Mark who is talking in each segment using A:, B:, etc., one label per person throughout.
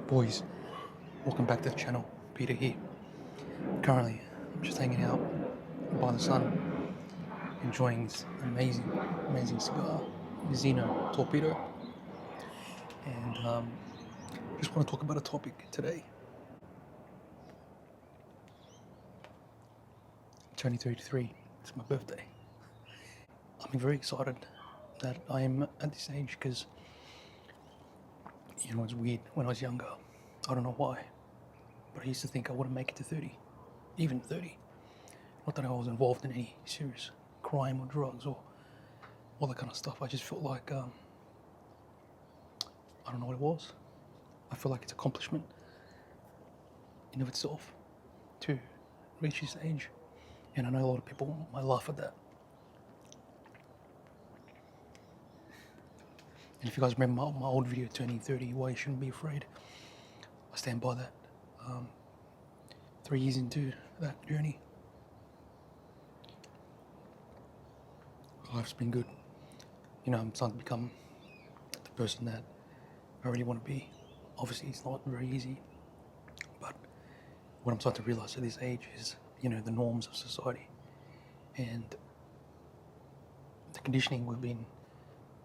A: Boys, welcome back to the channel. Peter here. Currently, I'm just hanging out by the sun, enjoying this amazing cigar, Zeno Torpedo, and just want to talk about a topic today. Turning 33. It's my birthday. I'm very excited that I am at this age because, it's weird. When I was younger, I don't know why, but I used to think I wouldn't make it to 30, even 30. Not that I was involved in any serious crime or drugs or all that kind of stuff. I just felt like, I don't know what it was. I feel like it's an accomplishment in of itself to reach this age. And I know a lot of people might laugh at that. And if you guys remember my old video, Turning 30, Why You Shouldn't Be Afraid, I stand by that. 3 years into that journey, life's been good. I'm starting to become the person that I really want to be. Obviously, it's not very easy, but what I'm starting to realize at this age is, the norms of society and the conditioning we've been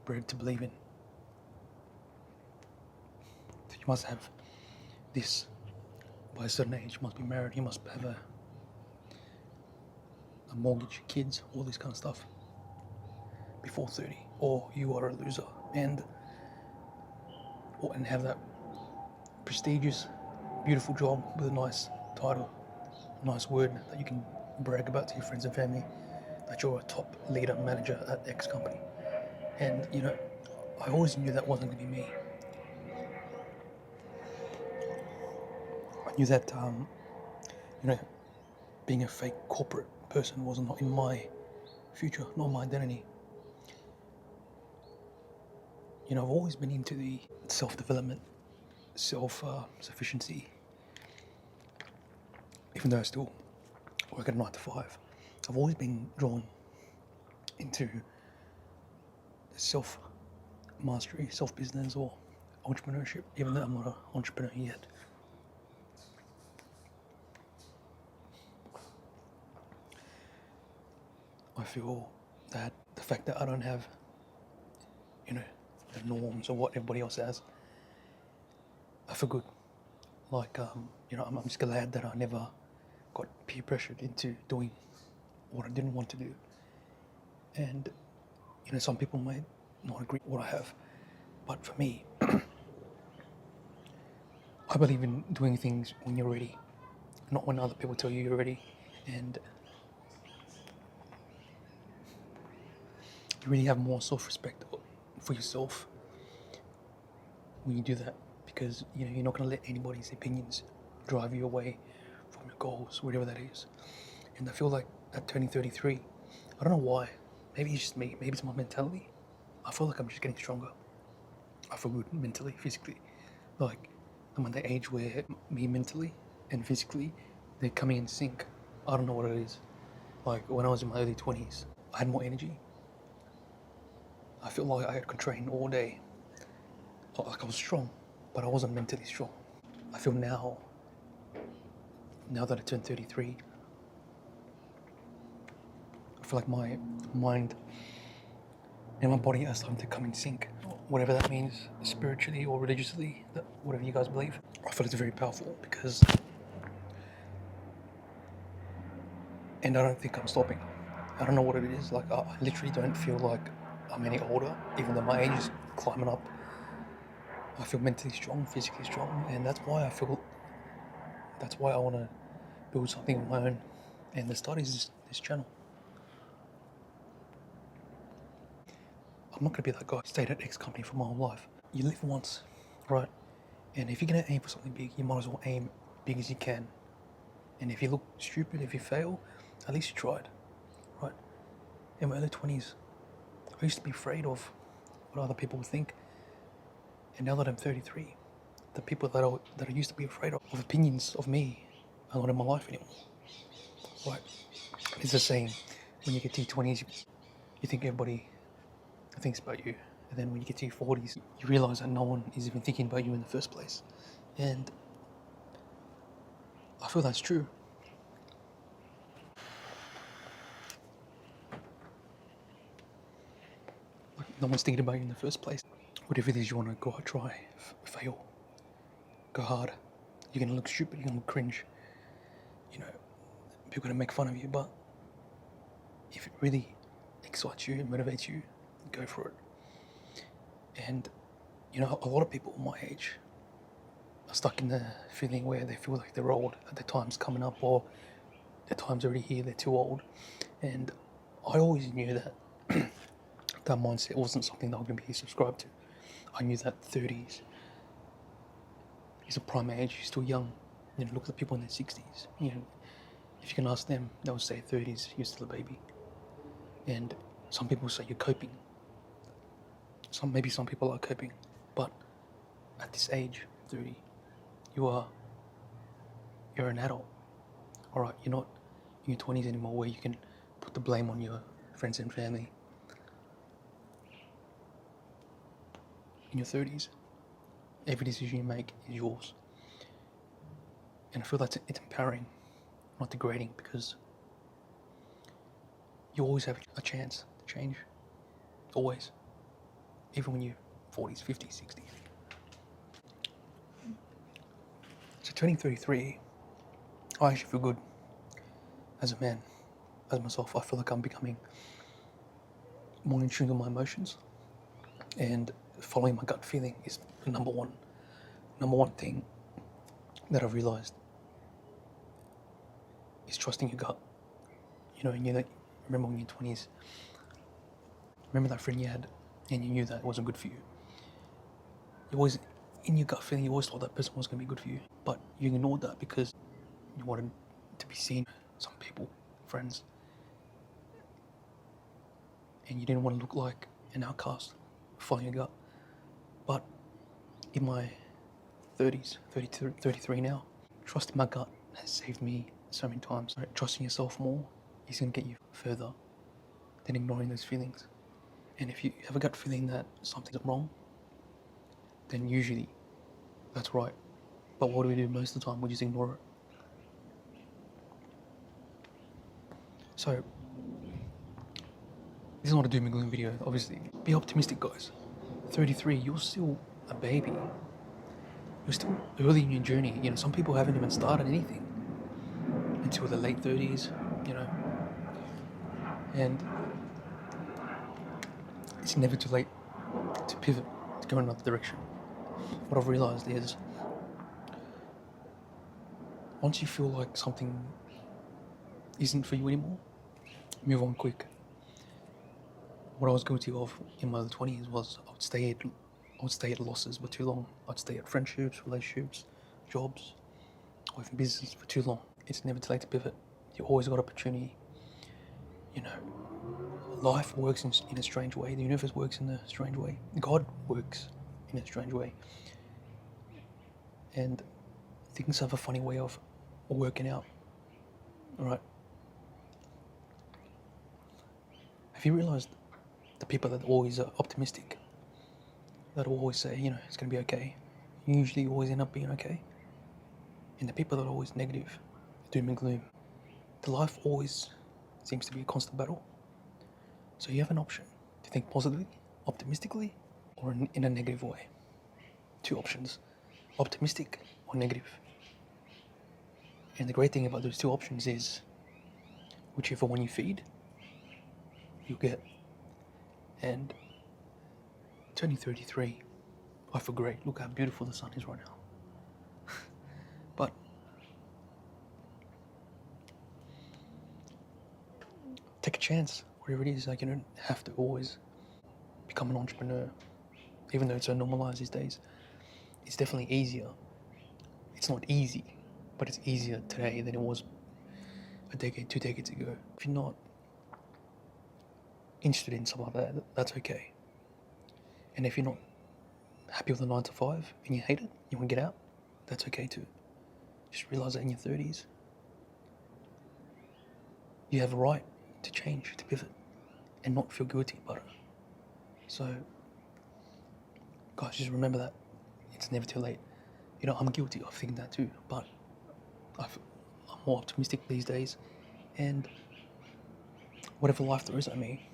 A: bred to believe in. So you must have this by a certain age. You must be married. You must have a mortgage, kids, all this kind of stuff before 30, or you are a loser, and have that prestigious, beautiful job with a nice title, a nice word that you can brag about to your friends and family, that you're a top leader, manager at X company. And, I always knew that wasn't going to be me. I knew that, being a fake corporate person was not in my future, not my identity. I've always been into the self-development, self-sufficiency. Even though I still work at a 9 to 5, I've always been drawn into self-mastery, self-business, or entrepreneurship, even though I'm not an entrepreneur yet. I feel that the fact that I don't have, the norms of what everybody else has, I feel good. Like, I'm just glad that I never got peer pressured into doing what I didn't want to do. And, some people might not agree with what I have, but for me, I believe in doing things when you're ready, not when other people tell you you're ready. And you really have more self-respect for yourself when you do that, because you're not going to let anybody's opinions drive you away from your goals, whatever that is. And I feel like at turning 33, I don't know why, maybe it's just me, maybe it's my mentality, I feel like I'm just getting stronger. I feel good mentally, physically. Like, I'm at the age where me mentally and physically, they're coming in sync. I don't know what it is. Like, when I was in my early 20s, I had more energy. I feel like I could train all day. Like, I was strong, but I wasn't mentally strong. I feel now that I turned 33, I feel like my mind and my body are starting to come in sync. Whatever that means, spiritually or religiously, whatever you guys believe. I feel it's very powerful because, and I don't think I'm stopping. I don't know what it is. Like, I literally don't feel like I'm any older, even though my age is climbing up. I feel mentally strong, physically strong, and that's why I want to build something of my own. And the start is this channel. I'm not going to be that guy who stayed at X company for my whole life. You live once, right? And if you're going to aim for something big, you might as well aim big as you can. And if you look stupid, if you fail, at least you tried, right? In my early 20s, I used to be afraid of what other people would think. And now that I'm 33, the people that I used to be afraid of opinions of me, are not in my life anymore, right? It's the same. When you get to your 20s, you think everybody thinks about you. And then when you get to your 40s, you realize that no one is even thinking about you in the first place. And I feel that's true. Like, no one's thinking about you in the first place. Whatever it is you want to go out, try, fail, go hard. You're going to look stupid, you're going to look cringe. You know, people are going to make fun of you, but if it really excites you and motivates you, go for it. And, you know, a lot of people my age are stuck in the feeling where they feel like they're old, that their time's coming up, or their time's already here, they're too old. And I always knew that that mindset wasn't something that I'm going to be subscribed to. I knew that 30s is a prime age, you're still young. You know, look at the people in their 60s. You know, if you can ask them, they'll say 30s, you're still a baby. And some people say you're coping. Maybe some people are coping, but at this age, 30, you're an adult. All right, you're not in your 20s anymore, where you can put the blame on your friends and family. In your 30s, every decision you make is yours. And I feel that it's empowering, not degrading, because you always have a chance to change. Always. Even when you're 40s, 50s, 60s. So turning 33, I actually feel good as a man, as myself. I feel like I'm becoming more in tune with my emotions, and following my gut feeling is the number one thing that I've realized is trusting your gut. You know, and you remember when you're 20s, remember that friend you had, and you knew that it wasn't good for you. You always, in your gut feeling, you always thought that person was going to be good for you, but you ignored that because you wanted to be seen. Some people, friends, and you didn't want to look like an outcast following your gut. But in my 30s, 32, 33 now, trusting my gut has saved me so many times. Right? Trusting yourself more is going to get you further than ignoring those feelings. And if you have a gut feeling that something's wrong, then usually that's right. But what do we do most of the time? We just ignore it. So, this is not a doom and gloom video, obviously. Be optimistic, guys. 33, you're still a baby. You're still early in your journey. You know, some people haven't even started anything until the late 30s, you know. And it's never too late to pivot, to go in another direction. What I've realized is, once you feel like something isn't for you anymore, move on quick. What I was guilty of in my early 20s was I would stay at losses for too long. I'd stay at friendships, relationships, jobs, or even business for too long. It's never too late to pivot. You always got opportunity. You know, life works in a strange way. The universe works in a strange way. God works in a strange way. And things have a funny way of working out. All right. Have you realized the people that always are optimistic, that always say, you know, it's going to be okay, usually always end up being okay? And the people that are always negative, doom and gloom, the life always seems to be a constant battle. So you have an option to think positively, optimistically, or in a negative way. Two options, optimistic or negative. And the great thing about those two options is whichever one you feed, you get. And turning 33, I feel great. Look how beautiful the sun is right now. But take a chance, whatever it is. Like, you don't have to always become an entrepreneur, even though it's so normalized these days. It's definitely easier. It's not easy, but it's easier today than it was a decade, 2 decades ago. If you're not interested in something like that, that's okay. And if you're not happy with the 9 to 5 and you hate it, you want to get out, that's okay too. Just realize that in your 30s, you have a right to change, to pivot, and not feel guilty about it. So, guys, just remember that it's never too late. You know, I'm guilty of thinking that too, but I'm more optimistic these days, and whatever life throws at me,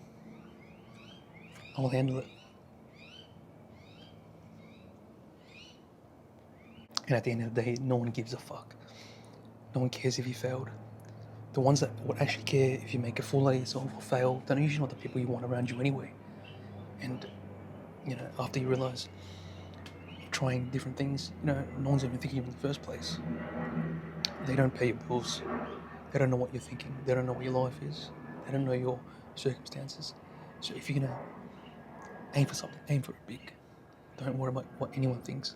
A: I will handle it. And at the end of the day, no one gives a fuck. No one cares if you failed. The ones that would actually care if you make a fool out of yourself or fail, they're usually not the people you want around you anyway. And, you know, after you realise trying different things, you know, no one's even thinking of you in the first place. They don't pay your bills. They don't know what you're thinking. They don't know what your life is. They don't know your circumstances. So if you're going to aim for something, aim for it big. Don't worry about what anyone thinks.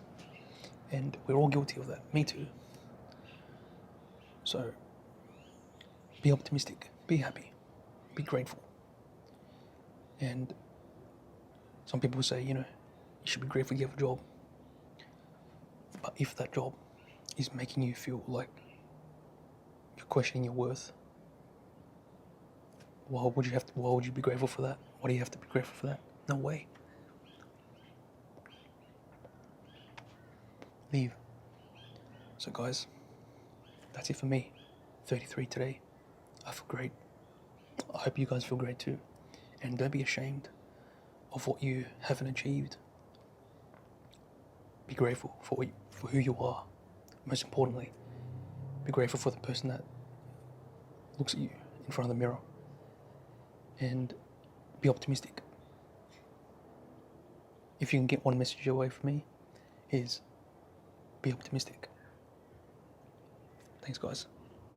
A: And we're all guilty of that. Me too. So be optimistic. Be happy. Be grateful. And some people say, you know, you should be grateful you have a job. But if that job is making you feel like you're questioning your worth, why would you be grateful for that? Why do you have to be grateful for that? No way. Leave. So guys, that's it for me. 33 today. I feel great. I hope you guys feel great too. And don't be ashamed of what you haven't achieved. Be grateful for who you are. Most importantly, be grateful for the person that looks at you in front of the mirror. And be optimistic. If you can get one message away from me, is be optimistic. Thanks, guys.